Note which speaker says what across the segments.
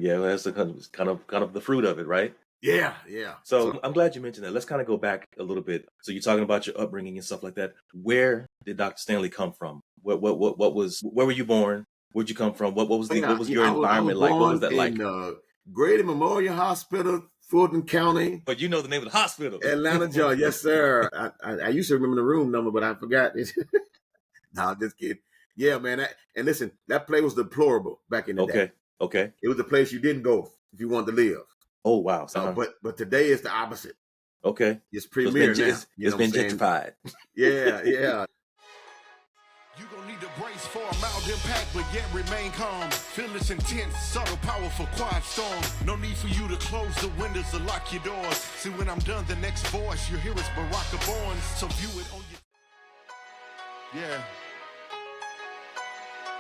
Speaker 1: Yeah, well, that's the kind of the fruit of it, right?
Speaker 2: Yeah, yeah.
Speaker 1: So I'm glad you mentioned that. Let's kind of go back a little bit. So you're talking about your upbringing and stuff like that. Where did Dr. Stanley come from? What was? Where were you born? Where'd you come from? What was your
Speaker 2: I was
Speaker 1: environment like? What was
Speaker 2: born
Speaker 1: that like?
Speaker 2: in Grady Memorial Hospital, Fulton County,
Speaker 1: But you know the name of the hospital.
Speaker 2: Atlanta, Georgia. Yes, sir. I used to remember the room number, but I forgot it. No, I'm just kidding. Yeah, man. And listen, that place was deplorable back in the day.
Speaker 1: Okay. Okay.
Speaker 2: It was the place you didn't go if you wanted to live.
Speaker 1: Oh wow.
Speaker 2: But today is the opposite.
Speaker 1: Okay.
Speaker 2: It's
Speaker 1: So
Speaker 2: premier now.
Speaker 1: it's been gentrified.
Speaker 2: Yeah, yeah.
Speaker 3: You gon' need to brace for a mild impact, but yet remain calm. Feel this intense, subtle, powerful, quiet storm. No need for you to close the windows or lock your doors. See, when I'm done, the next voice you hear is Baraka born. So view it on your... Yeah.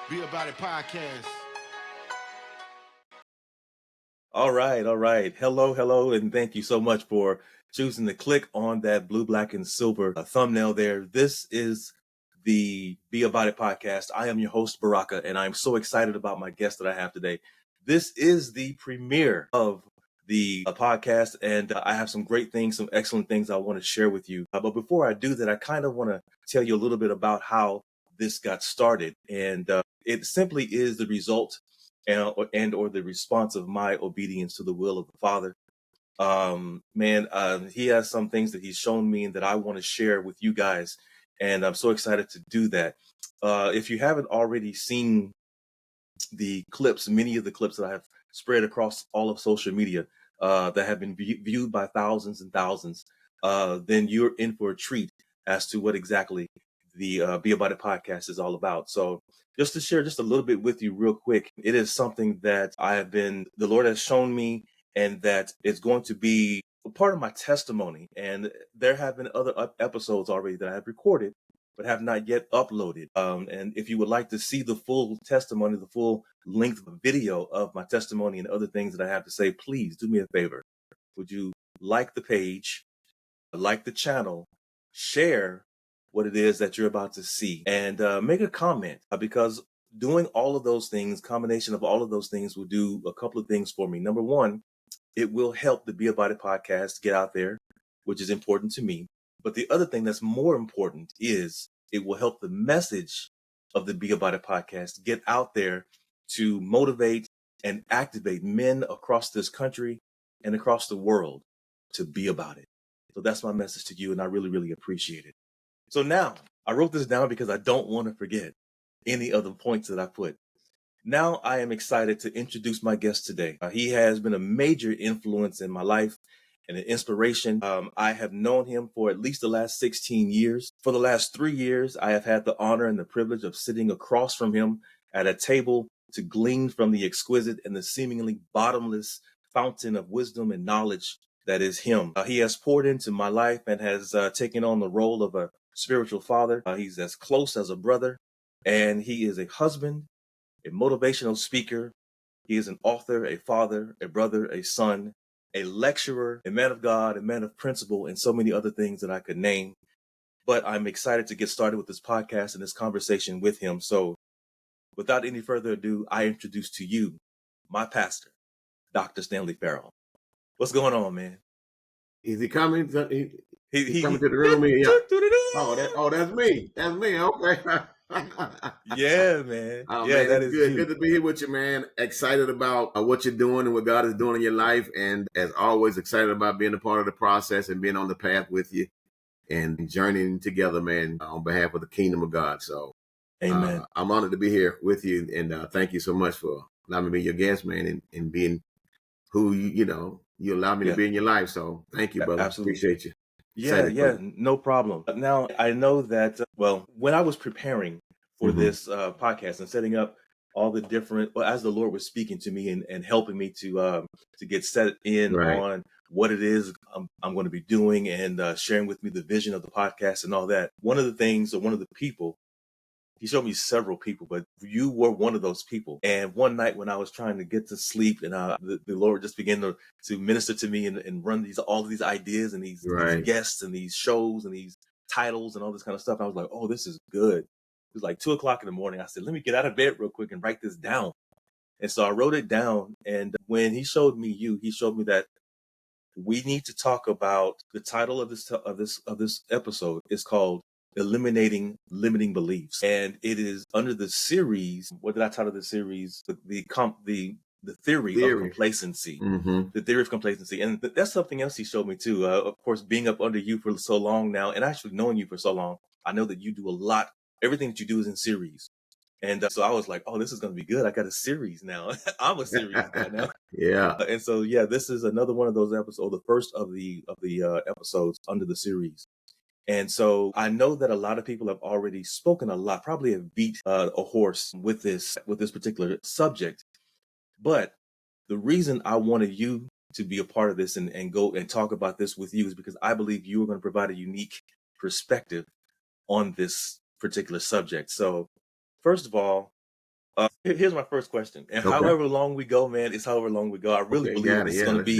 Speaker 3: Be About It podcast.
Speaker 1: All right. Hello, and thank you so much for choosing to click on that blue, black, and silver thumbnail there. This is the Be About It podcast. I am your host, Baraka, and I'm so excited about my guest that I have today. This is the premiere of the podcast, and I have some great things, some excellent things I want to share with you. But before I do that, I kind of want to tell you a little bit about how this got started. And it simply is the result and or the response of my obedience to the will of the Father. He has some things that he's shown me and that I want to share with you guys. And I'm so excited to do that. If you haven't already seen the clips, many of the clips that I have spread across all of social media that have been viewed by thousands and thousands, then you're in for a treat as to what exactly the Be About It podcast is all about. So just to share just a little bit with you real quick, it is something that the Lord has shown me, and that it's going to be a part of my testimony. And there have been other episodes already that I have recorded, but have not yet uploaded. And if you would like to see the full testimony, the full length video of my testimony and other things that I have to say, please do me a favor. Would you like the page, like the channel, share what it is that you're about to see, and make a comment, because doing all of those things, combination of all of those things, will do a couple of things for me. Number one, it will help the Be About It podcast get out there, which is important to me. But the other thing that's more important is it will help the message of the Be About It podcast get out there to motivate and activate men across this country and across the world to be about it. So that's my message to you, and I really, really appreciate it. So now, I wrote this down because I don't want to forget any of the points that I put. Now I am excited to introduce my guest today. He has been a major influence in my life and an inspiration. I have known him for at least the last 16 years. For the last 3 years, I have had the honor and the privilege of sitting across from him at a table to glean from the exquisite and the seemingly bottomless fountain of wisdom and knowledge that is him. He has poured into my life and has taken on the role of a spiritual father. He's as close as a brother, and he is a husband, a motivational speaker. He is an author, a father, a brother, a son, a lecturer, a man of God, a man of principle, and so many other things that I could name. But I'm excited to get started with this podcast and this conversation with him. So without any further ado, I introduce to you my pastor, Dr. Stanley Ferrell. What's going on, man?
Speaker 2: Is he coming? He coming
Speaker 1: he
Speaker 2: to the room here? Yeah. That's me. That's me. Okay.
Speaker 1: Yeah, man.
Speaker 2: Oh,
Speaker 1: yeah,
Speaker 2: man,
Speaker 1: that
Speaker 2: it's
Speaker 1: is
Speaker 2: good.
Speaker 1: you.
Speaker 2: Good to be here with you, man. Excited about what you're doing and what God is doing in your life. And as always, excited about being a part of the process and being on the path with you and journeying together, man, on behalf of the kingdom of God. So
Speaker 1: Amen.
Speaker 2: I'm honored to be here with you. And thank you so much for allowing me to be your guest, man, and being who you allow me to be in your life. So thank you, brother.
Speaker 1: Absolutely.
Speaker 2: Appreciate you.
Speaker 1: Yeah, no problem. Now, I know that, when I was preparing for this podcast and setting up all the different, as the Lord was speaking to me and helping me to get set in on what it is I'm going to be doing, and sharing with me the vision of the podcast and all that. One of the things, or one of the people, he showed me several people, but you were one of those people. And one night when I was trying to get to sleep, and the Lord just began to minister to me and run all of these ideas and these guests and these shows and these titles and all this kind of stuff. I was like, oh, this is good. It was like 2:00 in the morning. I said, let me get out of bed real quick and write this down. And so I wrote it down. And when he showed me you, he showed me that we need to talk about the title of this episode is called Eliminating Limiting Beliefs. And it is under the series. What did I title the series? The theory of complacency. The theory of complacency. And that's something else he showed me too. Of course, being up under you for so long now, and actually knowing you for so long, I know that you do a lot. Everything that you do is in series. And so I was like, oh, this is going to be good. I got a series now. I'm a series guy now.
Speaker 2: Yeah.
Speaker 1: And so, yeah, this is another one of those episodes, the first of the episodes under the series. And so I know that a lot of people have already spoken a lot, probably have beat a horse with this particular subject. But the reason I wanted you to be a part of this and go and talk about this with you is because I believe you are going to provide a unique perspective on this particular subject. So first of all, here's my first question. And however long we go, man, it's however long we go. I really believe that this is going to be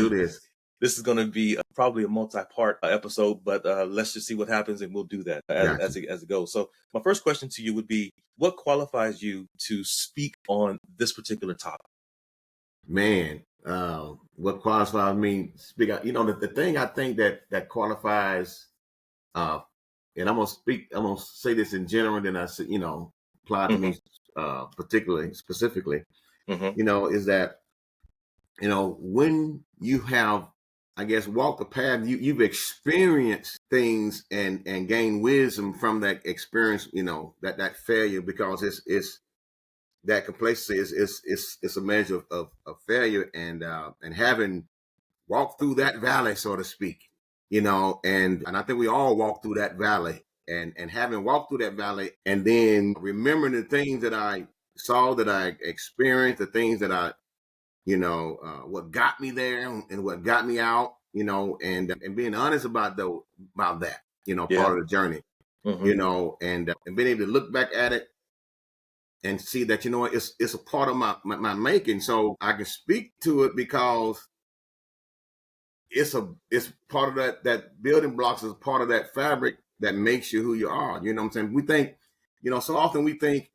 Speaker 1: this is going to be probably a multi-part episode, but let's just see what happens, and we'll do that as it goes. So my first question to you would be, what qualifies you to speak on this particular topic?
Speaker 2: Man, what qualifies me to speak out? The thing I think that qualifies, and I'm gonna say this in general, then I say, apply to me specifically, is that, when you have, I guess, walked the path, you've experienced things and gained wisdom from that experience, that failure, because it's that complacency is a measure of failure, and having walked through that valley, so to speak, and I think we all walk through that valley, and having walked through that valley, and then remembering the things that I saw, that I experienced, the things that I, what got me there and what got me out, and being honest about that, part of the journey, and being able to look back at it and see that, it's a part of my making. So I can speak to it because it's part of that building blocks, is part of that fabric that makes you who you are. You know what I'm saying? We think, so often we think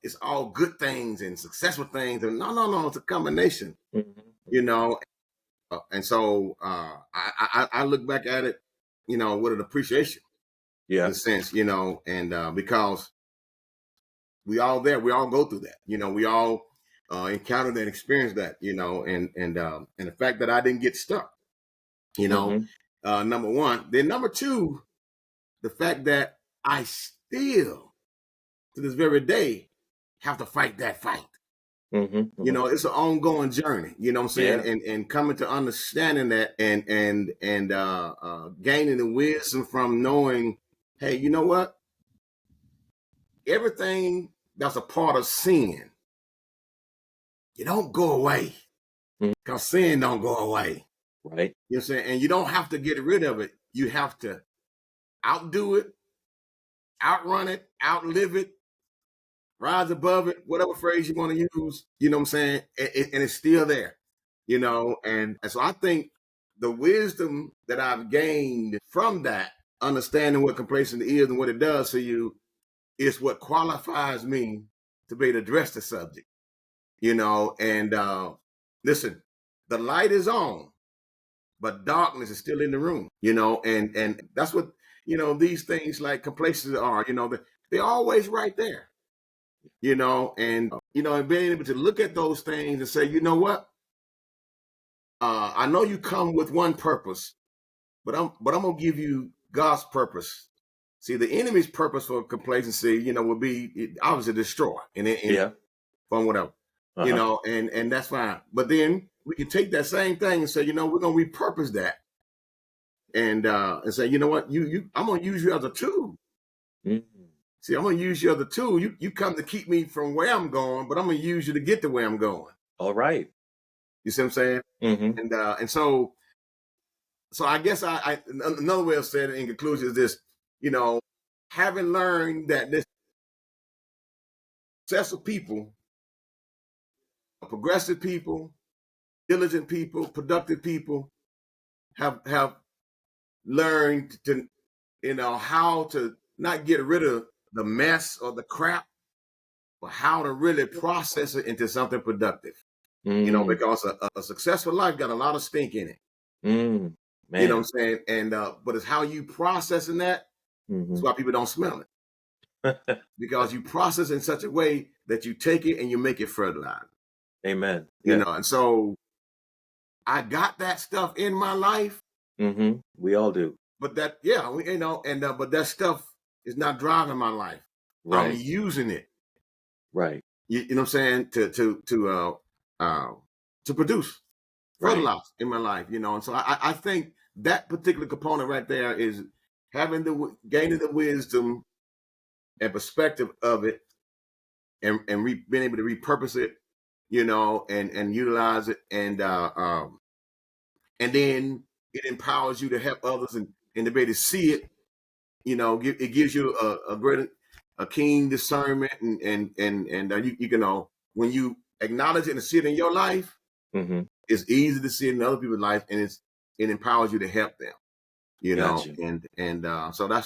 Speaker 2: it's all good things and successful things. And no, it's a combination, and so I look back at it, with an appreciation, in a sense, and because we all go through that, we all encountered and experienced that, and the fact that I didn't get stuck, number one. Then number two, the fact that I still, to this very day, have to fight that fight. It's an ongoing journey, you know what I'm saying? And coming to understanding that, and gaining the wisdom from knowing, hey, you know what? Everything that's a part of sin, you don't go away, because sin don't go away.
Speaker 1: Right.
Speaker 2: You know what I'm saying? And you don't have to get rid of it. You have to outdo it, outrun it, outlive it, rise above it, whatever phrase you want to use, you know what I'm saying? And it's still there, and so I think the wisdom that I've gained from that, understanding what complacency is and what it does to you, is what qualifies me to be able to address the subject, and listen, the light is on, but darkness is still in the room, and that's what, these things like complacency are, they're always right there, and being able to look at those things and say, you know what? I know you come with one purpose, but I'm gonna give you God's purpose. See, the enemy's purpose for complacency, would be obviously destroy and from whatever, and that's fine. But then we can take that same thing and say, we're gonna repurpose that, and say, you know what, I'm gonna use you as a tool. See, I'm gonna use you as a tool. You come to keep me from where I'm going, but I'm gonna use you to get to where I'm going.
Speaker 1: All right.
Speaker 2: You see what I'm saying? And so I guess I another way of saying it in conclusion is this, having learned that this successful people, progressive people, diligent people, productive people have learned to, how to not get rid of the mess or the crap, but how to really process it into something productive.
Speaker 1: Mm,
Speaker 2: Because a successful life got a lot of stink in it.
Speaker 1: man.
Speaker 2: You know what I'm saying? And but it's how you processing that. That's why people don't smell it. Because you process in such a way that you take it and you make it fertilizer.
Speaker 1: Amen. Yeah.
Speaker 2: And so I got that stuff in my life.
Speaker 1: We all do.
Speaker 2: But that, but that stuff is not driving my life.
Speaker 1: Right.
Speaker 2: I'm using it.
Speaker 1: Right.
Speaker 2: You know what I'm saying? To produce fertilizer in my life, And so I think that particular component right there is gaining the wisdom and perspective of it, and being able to repurpose it, and utilize it, and then it empowers you to help others and to be able to see it. It gives you a keen discernment, and you can when you acknowledge it and see it in your life, it's easy to see it in other people's life, and it empowers you to help them.
Speaker 1: Gotcha.
Speaker 2: And so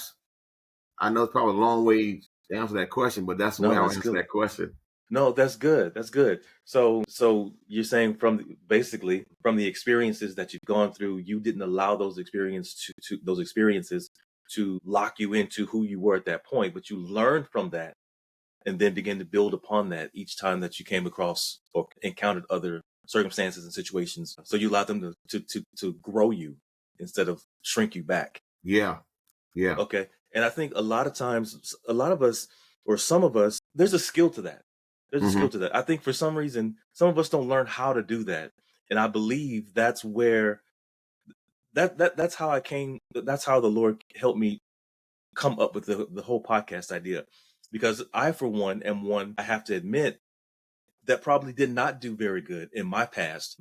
Speaker 2: I know it's probably a long way to answer that question, but that's the way I'll answer that question.
Speaker 1: No, that's good. That's good. So you're saying basically from the experiences that you've gone through, you didn't allow those experiences to lock you into who you were at that point, but you learned from that and then began to build upon that each time that you came across or encountered other circumstances and situations. So you allowed them to grow you instead of shrink you back.
Speaker 2: Yeah. Yeah.
Speaker 1: Okay. And I think a lot of times, a lot of us, or some of us, there's a skill to that. There's a skill to that. I think for some reason, some of us don't learn how to do that. And I believe that's where that's how the Lord helped me come up with the whole podcast idea. Because I, for one, I have to admit, that probably did not do very good in my past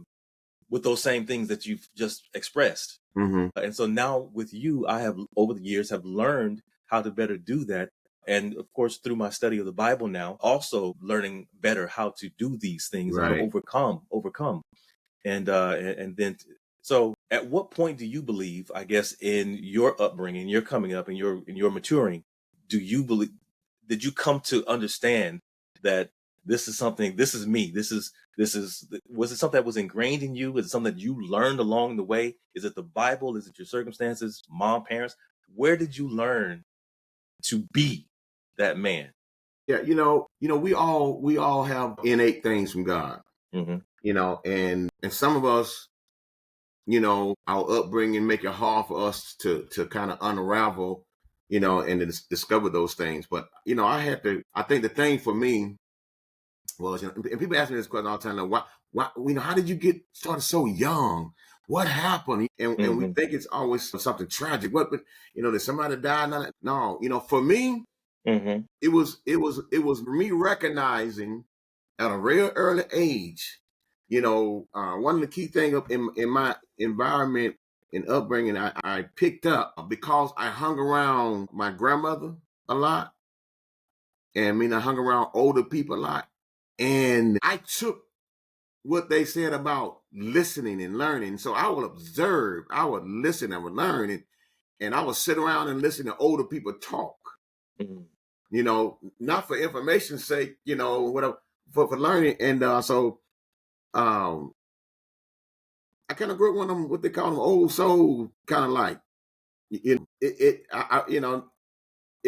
Speaker 1: with those same things that you've just expressed. And so now with you, I have over the years have learned how to better do that. And of course, through my study of the Bible now, also learning better how to do these things and to overcome. And then, so at what point do you believe, I guess, in your upbringing, your coming up and your maturing, did you come to understand that this is me, was it something that was ingrained in you? Is it something that you learned along the way? Is it the Bible? Is it your circumstances, mom, parents? Where did you learn to be that man?
Speaker 2: Yeah, we all have innate things from God. And some of us, our upbringing make it hard for us to kind of unravel, and to discover those things. But I think the thing for me was, and people ask me this question all the time, like, why, how did you get started so young? What happened? And we think it's always something tragic. But did somebody die? No, for me, it was me recognizing at a real early age, one of the key things in my environment and upbringing, I picked up because I hung around my grandmother a lot, and I hung around older people a lot. And I took what they said about listening and learning. So I would observe, I would listen, I would learn, and I would sit around and listen to older people talk. Not for information's sake, whatever, for learning. And so I kind of grew up one of them, what they call them old soul, kind of like it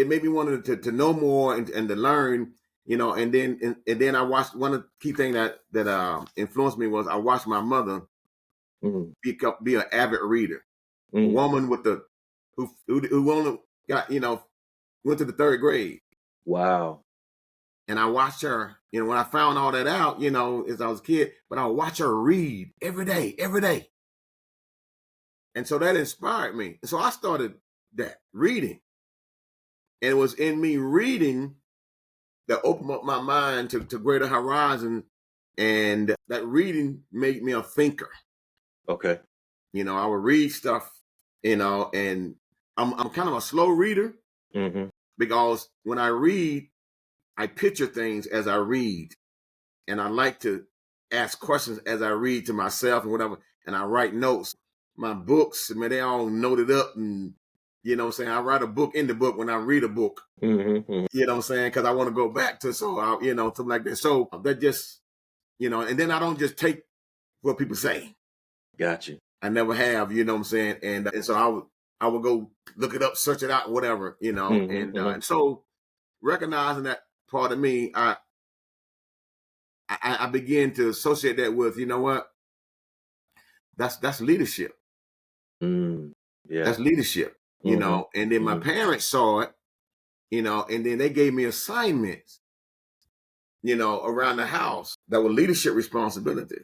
Speaker 2: made me want to know more and to learn. And then I watched, one of the key things that influenced me was I watched my mother be an avid reader, a woman who only got went to the third grade.
Speaker 1: Wow.
Speaker 2: And I watched her, when I found all that out, as I was a kid, but I would watch her read every day. And so that inspired me. And so I started that reading, and it was in me reading that opened up my mind to greater horizon, and that reading made me a thinker.
Speaker 1: Okay.
Speaker 2: I would read stuff, and I'm kind of a slow reader, because when I read, I picture things as I read, and I like to ask questions as I read to myself and whatever, and I write notes. My books, they all noted up, and You know what I'm saying? I write a book in the book when I read a book.
Speaker 1: Mm-hmm.
Speaker 2: You know what I'm saying? Because I want to go back to something like that. So that just, and then I don't just take what people say.
Speaker 1: Gotcha.
Speaker 2: I never have, you know what I'm saying? And so I would go look it up, search it out, whatever, and so recognizing that part of me, I begin to associate that with, you know what? That's leadership.
Speaker 1: Yeah.
Speaker 2: That's leadership, and then my parents saw it, and then they gave me assignments, around the house that were leadership responsibility.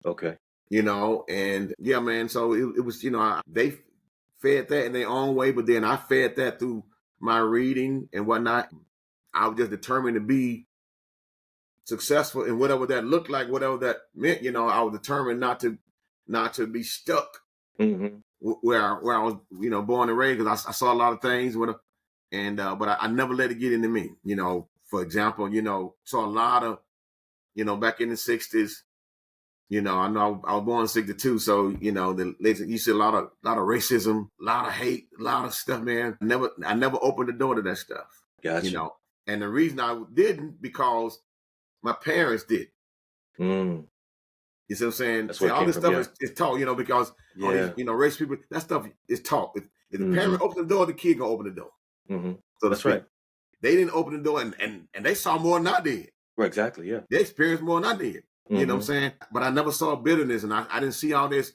Speaker 1: Okay.
Speaker 2: And yeah, man. So it was, they fed that in their own way, but then I fed that through my reading and whatnot. I was just determined to be successful in whatever that looked like, whatever that meant. I was determined not to be stuck where I was, born and raised, because I saw a lot of things but I never let it get into me. For example, saw a lot of, back in the 60s. I know I was born in 62, so you see a lot of racism, a lot of hate, a lot of stuff, man. I never opened the door to that stuff.
Speaker 1: Gotcha.
Speaker 2: And the reason I didn't, because my parents did. You see what I'm saying?
Speaker 1: That's where
Speaker 2: all this
Speaker 1: from,
Speaker 2: stuff is taught, because all these, race people, that stuff is taught. If the parent opens the door, the kid gonna open the door. So
Speaker 1: that's right.
Speaker 2: They didn't open the door, and they saw more than I did.
Speaker 1: Right, exactly. Yeah.
Speaker 2: They experienced more than I did. You know what I'm saying? But I never saw bitterness, and I didn't see all this,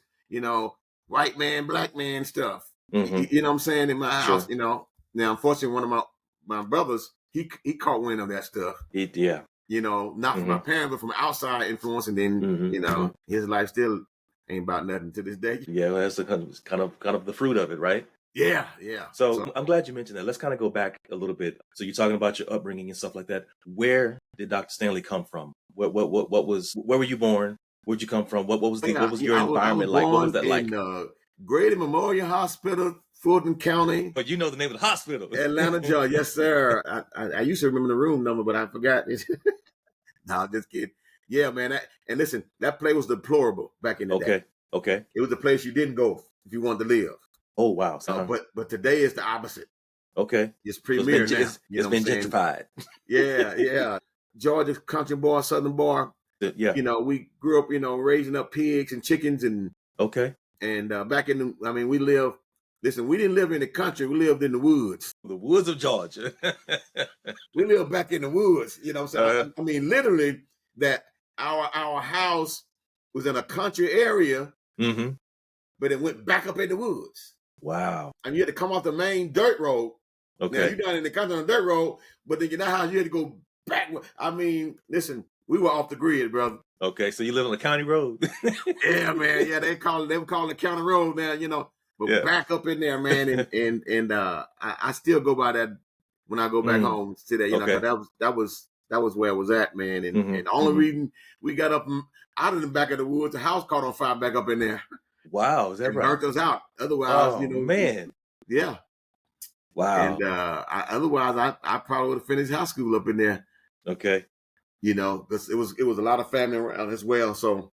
Speaker 2: white man, black man stuff. You know what I'm saying? In my house, Now, unfortunately, one of my brothers, he caught wind of that stuff.
Speaker 1: Yeah.
Speaker 2: Not from my parents, but from outside influence, and then his life still ain't about nothing to this day.
Speaker 1: Yeah, well, that's kind of the fruit of it, right?
Speaker 2: Yeah.
Speaker 1: So I'm glad you mentioned that. Let's kind of go back a little bit. So you're talking about your upbringing and stuff like that. Where did Dr. Stanley come from? Where were you born? Where'd you come from? What was your environment like? What was that like?
Speaker 2: Grady Memorial Hospital, Fulton County.
Speaker 1: But you know the name of the hospital.
Speaker 2: Atlanta, Georgia. Yes, sir. I used to remember the room number, but I forgot it. No, I'm just kidding. Yeah, man. And listen, that place was deplorable back in the day.
Speaker 1: Okay.
Speaker 2: It was the place you didn't go if you wanted to live.
Speaker 1: Oh, wow.
Speaker 2: But today is the opposite.
Speaker 1: Okay.
Speaker 2: It's premier now.
Speaker 1: It's been gentrified.
Speaker 2: Yeah. Georgia country boy, southern boy.
Speaker 1: Yeah.
Speaker 2: We grew up, raising up pigs and chickens and back in we live. Listen, we didn't live in the country. We lived in the woods.
Speaker 1: The woods of Georgia.
Speaker 2: We lived back in the woods. You know what I'm saying? Literally, that our house was in a country area, but it went back up in the woods.
Speaker 1: Wow.
Speaker 2: And you had to come off the main dirt road.
Speaker 1: Okay.
Speaker 2: Now, you're down in the country on the dirt road, but then you had to go back. Listen, we were off the grid, brother.
Speaker 1: Okay, so you live on the county road.
Speaker 2: Yeah, man. Yeah, they were calling the county road now, But back up in there, man, and I still go by that when I go back home to that. That was where I was at, man. And the only reason we got up out of the back of the woods, the house caught on fire back up in there.
Speaker 1: Wow, is that right?
Speaker 2: Burnt us out. Otherwise,
Speaker 1: man.
Speaker 2: Yeah.
Speaker 1: Wow.
Speaker 2: And otherwise, I probably would have finished high school up in there.
Speaker 1: Okay.
Speaker 2: Because it was a lot of family around as well. So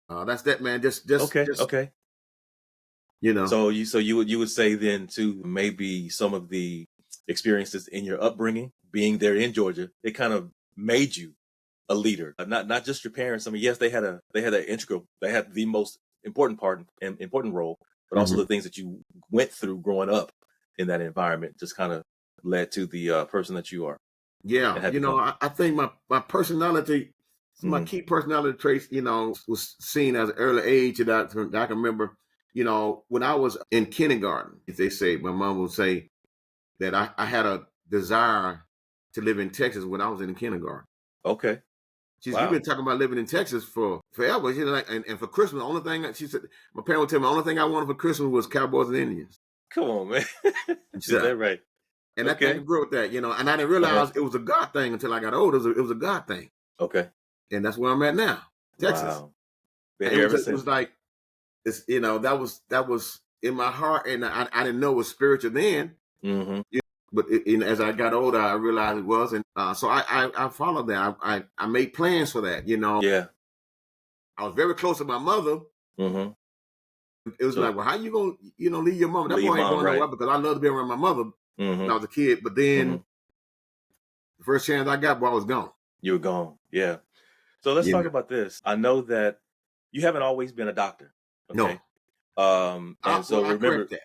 Speaker 2: that's that, man. Just
Speaker 1: okay.
Speaker 2: So
Speaker 1: you would say then too, maybe some of the experiences in your upbringing, being there in Georgia, they kind of made you a leader. Not just your parents. Yes, they had the most important role, but also the things that you went through growing up in that environment just kind of led to the person that you are.
Speaker 2: Yeah, I think my personality, my key personality traits, was seen at an early age that I can remember. When I was in kindergarten, they say, my mom would say that I had a desire to live in Texas when I was in kindergarten.
Speaker 1: Okay.
Speaker 2: She's been talking about living in Texas for forever. And for Christmas, the only thing she said, my parents would tell me, the only thing I wanted for Christmas was cowboys and Indians.
Speaker 1: Come on, man. Is that right?
Speaker 2: And I think I grew with that, and I didn't realize it was a God thing until I got older. It was a God thing.
Speaker 1: Okay.
Speaker 2: And that's where I'm at now, Texas.
Speaker 1: Wow.
Speaker 2: It was like, it's, that was in my heart, and I didn't know it was spiritual then. But as I got older, I realized it was, and so I followed that. I made plans for that.
Speaker 1: Yeah.
Speaker 2: I was very close to my mother. It was
Speaker 1: So
Speaker 2: like, well, how you gonna, leave your mom? That
Speaker 1: leave
Speaker 2: boy ain't
Speaker 1: mom,
Speaker 2: going
Speaker 1: right?
Speaker 2: nowhere because I love to be around my mother when
Speaker 1: Mm-hmm.
Speaker 2: I was a kid. But then
Speaker 1: Mm-hmm.
Speaker 2: the first chance I got, boy, I was gone.
Speaker 1: You were gone. Yeah. So let's
Speaker 2: You
Speaker 1: talk
Speaker 2: know,
Speaker 1: about this. I know that you haven't always been a doctor.
Speaker 2: no.
Speaker 1: Okay. And so
Speaker 2: I
Speaker 1: remember,
Speaker 2: correct that.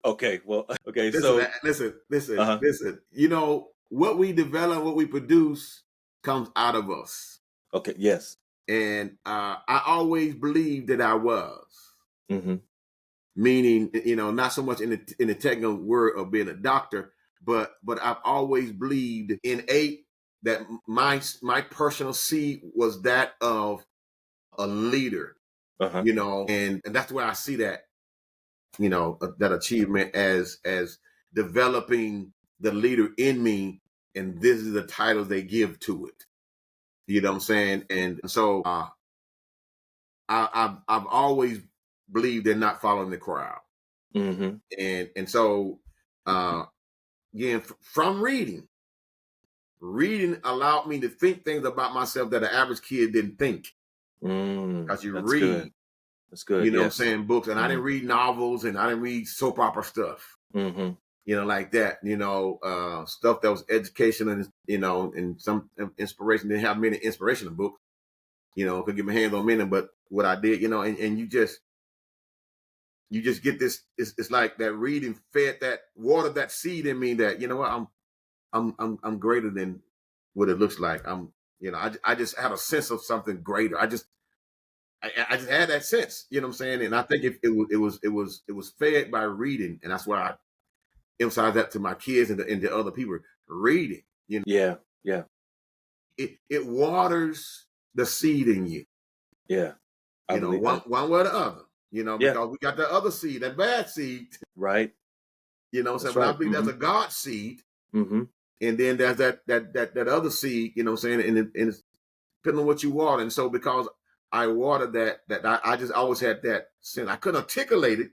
Speaker 1: okay, well, okay,
Speaker 2: Listen,
Speaker 1: so uh-huh.
Speaker 2: listen. You know, what we develop, what we produce comes out of us.
Speaker 1: Okay, yes.
Speaker 2: And I always believed that I was.
Speaker 1: Mm-hmm.
Speaker 2: Meaning, not so much in the technical word of being a doctor, but I've always believed innate that my personal seed was that of a leader,
Speaker 1: Uh-huh.
Speaker 2: and that's where I see that, that achievement as developing the leader in me, and this is the title they give to it. You know what I'm saying? And so I've always believed in not following the crowd.
Speaker 1: Mm-hmm.
Speaker 2: And so again, from reading allowed me to think things about myself that an average kid didn't think, because you
Speaker 1: That's good.
Speaker 2: read,
Speaker 1: That's good.
Speaker 2: what I'm
Speaker 1: Yes.
Speaker 2: saying, books. And I
Speaker 1: Mm-hmm.
Speaker 2: didn't read novels, and I didn't read soap opera stuff,
Speaker 1: Mm-hmm.
Speaker 2: like that, stuff that was educational, and and some inspiration. Didn't have many inspirational books, could get my hands on many. But what I did, and you just get this. It's like that reading fed that, watered that seed in me, that what, I'm greater than what it looks like. I just had a sense of something greater. I just had that sense, what I'm saying? And I think it was fed by reading, and that's why I emphasize that to my kids and to other people. Reading,
Speaker 1: Yeah. Yeah.
Speaker 2: it waters the seed in you,
Speaker 1: Yeah. I believe
Speaker 2: one way or the other,
Speaker 1: yeah.
Speaker 2: because we got that other seed, that bad seed,
Speaker 1: Right.
Speaker 2: what I'm saying?
Speaker 1: That's
Speaker 2: But I
Speaker 1: right.
Speaker 2: believe
Speaker 1: Mm-hmm.
Speaker 2: that's a God seed.
Speaker 1: Mm-hmm.
Speaker 2: And then there's that other seed, what I'm saying? And it's depending on what you water. And so because I watered that I just always had that sense. I couldn't articulate it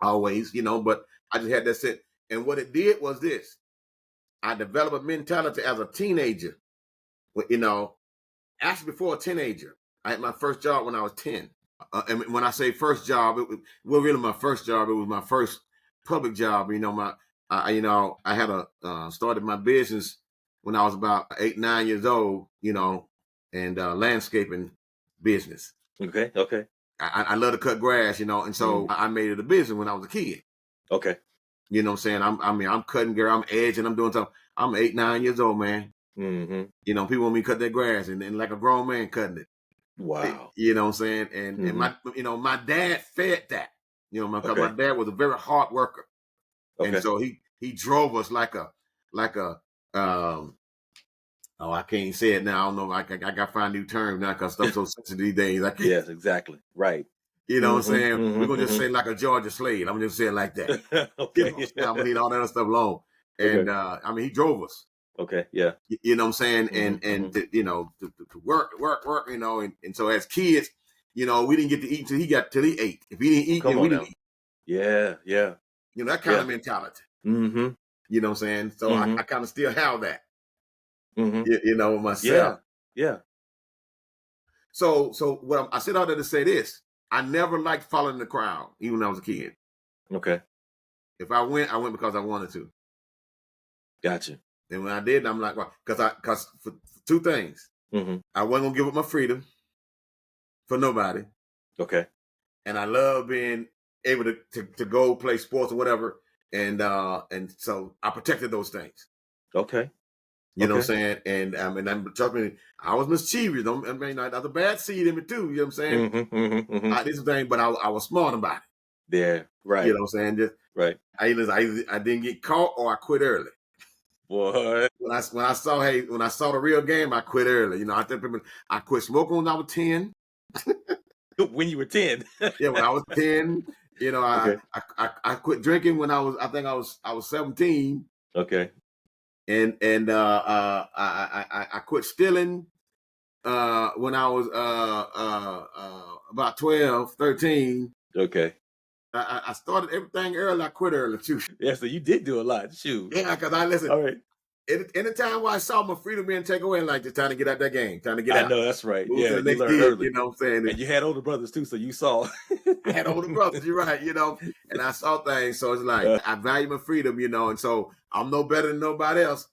Speaker 2: always, but I just had that sense. And what it did was this: I developed a mentality as a teenager. Actually before a teenager. I had my first job when I was 10. And when I say first job, well, really my first job. It was my first public job. I had started my business when I was about 8, 9 years old. And landscaping business.
Speaker 1: Okay. Okay.
Speaker 2: I love to cut grass. And so I made it a business when I was a kid.
Speaker 1: Okay.
Speaker 2: You know what I'm saying? I'm cutting grass, I'm edging, I'm doing something. I'm 8, 9 years old, man.
Speaker 1: Mm-hmm.
Speaker 2: People want me to cut their grass, and like a grown man cutting it.
Speaker 1: Wow.
Speaker 2: You know what I'm saying? And my my dad fed that. Because my dad was a very hard worker.
Speaker 1: Okay.
Speaker 2: And so he drove us like a oh, I can't say it now. I don't know. I got to find new terms now because stuff's so sensitive these days.
Speaker 1: Yes, exactly. Right.
Speaker 2: You know what I'm saying?
Speaker 1: Mm-hmm,
Speaker 2: We're going to just say like a Georgia slave. I'm going to just say it like that.
Speaker 1: Okay.
Speaker 2: I'm going to leave all that other stuff alone. And he drove us.
Speaker 1: Okay. Yeah.
Speaker 2: You know what I'm saying? And to work, and so as kids, we didn't get to eat till he ate. If he didn't eat, then we didn't eat.
Speaker 1: Yeah. Yeah.
Speaker 2: That kind of mentality.
Speaker 1: Mm-hmm.
Speaker 2: You know what I'm saying? So I kind of still have that.
Speaker 1: Mm-hmm.
Speaker 2: Myself.
Speaker 1: Yeah.
Speaker 2: So what I said all that to say this: I never liked following the crowd, even when I was a kid.
Speaker 1: Okay.
Speaker 2: If I went because I wanted to.
Speaker 1: Gotcha.
Speaker 2: And when I did, I'm like, well, because for two things, I wasn't gonna give up my freedom for nobody.
Speaker 1: Okay.
Speaker 2: And I love being able to go play sports or whatever, and so I protected those things.
Speaker 1: Okay.
Speaker 2: You know what I'm saying? And trust me, I was mischievous. That's a bad seed in me too. You know what I'm saying? I did some things, but I was smart about it.
Speaker 1: Yeah. Right.
Speaker 2: You know what I'm saying? Just
Speaker 1: right.
Speaker 2: I didn't get caught, or I quit early.
Speaker 1: What?
Speaker 2: When I saw the real game, I quit early. I quit smoking when I was 10.
Speaker 1: When you were 10.
Speaker 2: Yeah, when I was 10.
Speaker 1: Okay.
Speaker 2: I quit drinking when I was 17.
Speaker 1: Okay.
Speaker 2: And I quit stealing when I was about 12, 13.
Speaker 1: Okay.
Speaker 2: I started everything early. I quit early too.
Speaker 1: Yeah, so you did do a lot. Shoot.
Speaker 2: Yeah, because I listen.
Speaker 1: All right.
Speaker 2: anytime where I saw my freedom being taken away, like, just trying to get out that game, trying to get out.
Speaker 1: I know, that's right.
Speaker 2: Move
Speaker 1: Yeah,
Speaker 2: to the
Speaker 1: you
Speaker 2: next
Speaker 1: learned
Speaker 2: gig,
Speaker 1: early.
Speaker 2: you know what I'm saying?
Speaker 1: And you had older brothers too, so you saw.
Speaker 2: I had older brothers, you're right, you know, and I saw things. So it's like, I value my freedom, you know, and so I'm no better than nobody else.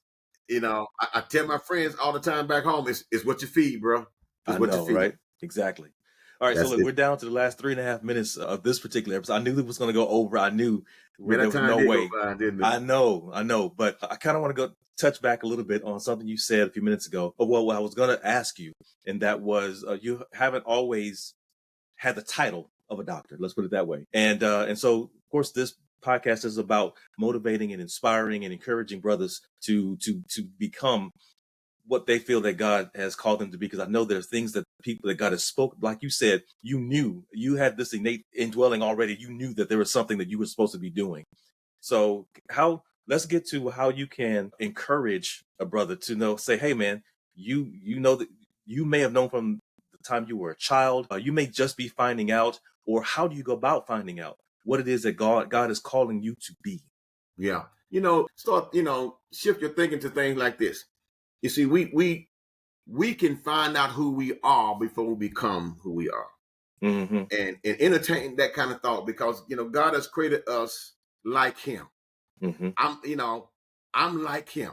Speaker 2: You know, I tell my friends all the time back home, it's what you feed, bro. It's
Speaker 1: I
Speaker 2: what you
Speaker 1: know,
Speaker 2: feed.
Speaker 1: right? Exactly. All right,
Speaker 2: That's
Speaker 1: so look,
Speaker 2: it.
Speaker 1: we're down to the last 3.5 minutes of this particular episode. I knew it was going to go over. I knew
Speaker 2: Man,
Speaker 1: there
Speaker 2: that
Speaker 1: was
Speaker 2: time
Speaker 1: no
Speaker 2: did
Speaker 1: way.
Speaker 2: go by, didn't it?
Speaker 1: I know, but I kind of want to go touch back a little bit on something you said a few minutes ago. Well, I was going to ask you, and that was you haven't always had the title of a doctor. Let's put it that way. And so, of course, this podcast is about motivating and inspiring and encouraging brothers to become what they feel that God has called them to be. Because I know there's things that people that God has spoken, like you said, you knew you had this innate indwelling already. You knew that there was something that you were supposed to be doing. So let's get to how you can encourage a brother to know, say, hey man, you know that you may have known from the time you were a child, you may just be finding out, or how do you go about finding out what it is that God is calling you to be?
Speaker 2: Yeah. You know, start, shift your thinking to things like this. You see, we can find out who we are before we become who we are.
Speaker 1: Mm-hmm.
Speaker 2: And entertain that kind of thought, because, God has created us like him.
Speaker 1: Mm-hmm.
Speaker 2: I'm like him.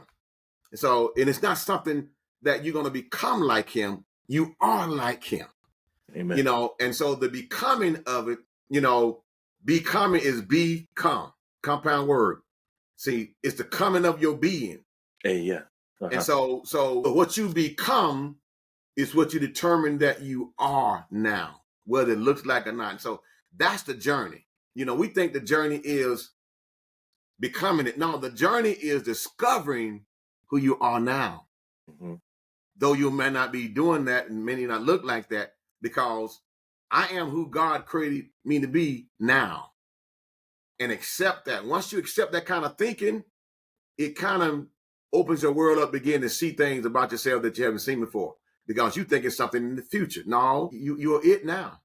Speaker 2: So, and it's not something that you're going to become like him. You are like him.
Speaker 1: Amen.
Speaker 2: And so the becoming of it, becoming is become, compound word. See, it's the coming of your being.
Speaker 1: Hey, yeah.
Speaker 2: And so what you become is what you determine that you are now, whether it looks like or not. So that's the journey. We think the journey is becoming it. No, the journey is discovering who you are now.
Speaker 1: Mm-hmm.
Speaker 2: Though you may not be doing that and may not look like that, because I am who God created me to be now. And accept that. Once you accept that kind of thinking, it kind of opens your world up, begin to see things about yourself that you haven't seen before, because you think it's something in the future. No, you're it now.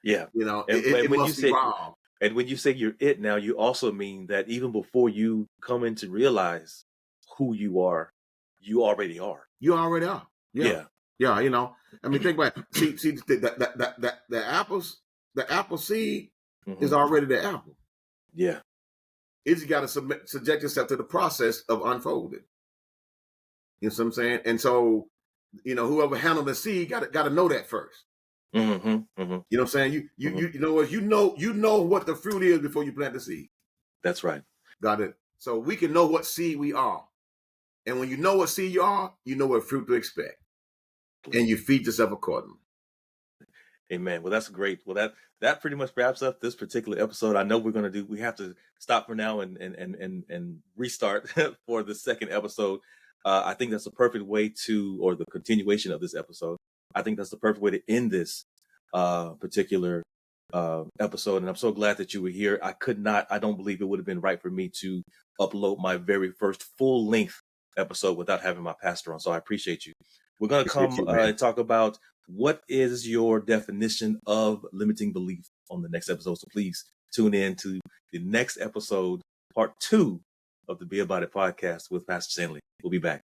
Speaker 1: Yeah.
Speaker 2: It must evolve.
Speaker 1: And when you say you're it now, you also mean that even before you come in to realize who you are, you already are.
Speaker 2: You already are. Yeah. Yeah. I mean, think about it. See, the apple seed
Speaker 1: Mm-hmm.
Speaker 2: is already the apple.
Speaker 1: Yeah.
Speaker 2: It's got to subject yourself to the process of unfolding. You know what I'm saying? And so, whoever handled the seed got to know that first.
Speaker 1: Mm-hmm. Mm-hmm.
Speaker 2: You know what I'm saying? You know what the fruit is before you plant the seed.
Speaker 1: That's right.
Speaker 2: Got it. So we can know what seed we are. And when you know what seed you are, you know what fruit to expect. And you feed yourself accordingly.
Speaker 1: Amen. Well, that's great. Well, that pretty much wraps up this particular episode. I know we have to stop for now and restart for the second episode. I think that's the perfect way or the continuation of this episode. I think that's the perfect way to end this particular episode. And I'm so glad that you were here. I don't believe it would have been right for me to upload my very first full length episode without having my pastor on. So I appreciate you. We're going to come and talk about what is your definition of limiting belief on the next episode. So please tune in to the next episode, part 2 of the Be About It podcast with Pastor Stanley. We'll be back.